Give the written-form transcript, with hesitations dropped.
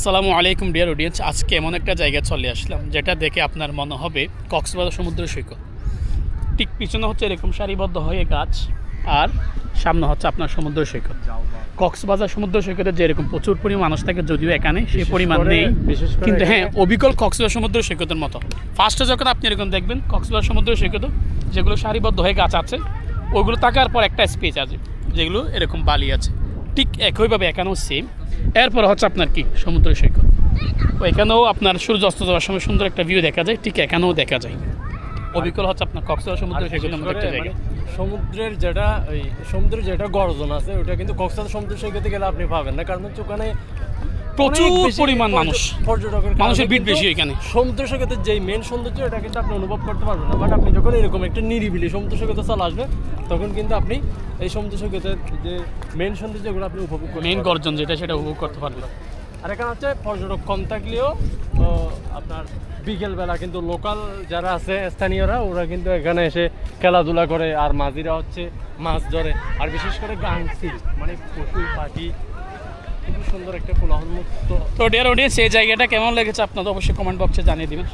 আসসালামু আলাইকুম dear audience. আজকে এমন একটা জায়গায় চলে আসলাম যেটা দেখে আপনার মনে হবে কক্সবাজার সমুদ্র সৈকত। ঠিক পিছনে হচ্ছে এরকম সারিবদ্ধ হয়ে গাছ, আর সামনে হচ্ছে আপনার সমুদ্র সৈকত। কক্সবাজার সমুদ্র সৈকতে যেরকম প্রচুর পরিমাণ মানুষ থাকে, যদিও এখানে সেই পরিমাণ নেই, কিন্তু হ্যাঁ অবিকল কক্সবাজার সমুদ্র সৈকতের মতো। ফার্স্টে যখন আপনি এরকম দেখবেন কক্সবাজার সমুদ্র সৈকত, যেগুলো সারিবদ্ধ হয়ে গাছ আছে, ওইগুলো থাকার পর একটা স্পেস আছে যেগুলো এরকম বালি আছে, ঠিক একইভাবে এখানেও সেম। এরপর হচ্ছে আপনার কি সমুদ্র সৈকত, এখানেও আপনার সূর্য অস্ত যাওয়ার সময় সুন্দর একটা ভিউ দেখা যায়, ঠিক এখানেও দেখা যায়। অবিকল হচ্ছে আপনার কক্সবাজার সমুদ্র সৈকতের মধ্যে একটা জায়গা। সমুদ্রের যেটা গর্জন আছে ওটা কিন্তু কক্সবাজার সমুদ্র সৈকতে গেলে আপনি পাবেন না, কারণ হচ্ছে ওখানে প্রচুর পরিমাণ মানুষের ভিড় বেশি। এখানে সমুদ্র সৈকতের যে মেন সৌন্দর্য এটা কিন্তু আপনি অনুভব করতে পারবেন না, বাট আপনি যখন এরকম একটা নিরিবিলি সমুদ্র সৈকতে চলে আসবেন তখন কিন্তু আপনি এই সমুদ্র সৈকতের যে মেন সৌন্দর্যগুলো আপনি উপভোগ করতে মেন গর্জন যেটা সেটা উপভোগ করতে পারবেন। আর এখানে হচ্ছে পর্যটক কম থাকলেও আপনার বিকেলবেলা কিন্তু লোকাল যারা আছে স্থানীয়রা, ওরা কিন্তু এখানে এসে খেলাধুলা করে, আর মাঝিরা হচ্ছে মাছ ধরে, আর বিশেষ করে গাংচিল মানে পশু পাখি, খুবই সুন্দর একটা কোলাহল মুক্ত। তো ডিয়ার অডিয়েন্স, এই জায়গাটা কেমন লেগেছে আপনাদের অবশ্যই কমেন্ট বক্সে জানিয়ে দিবেন।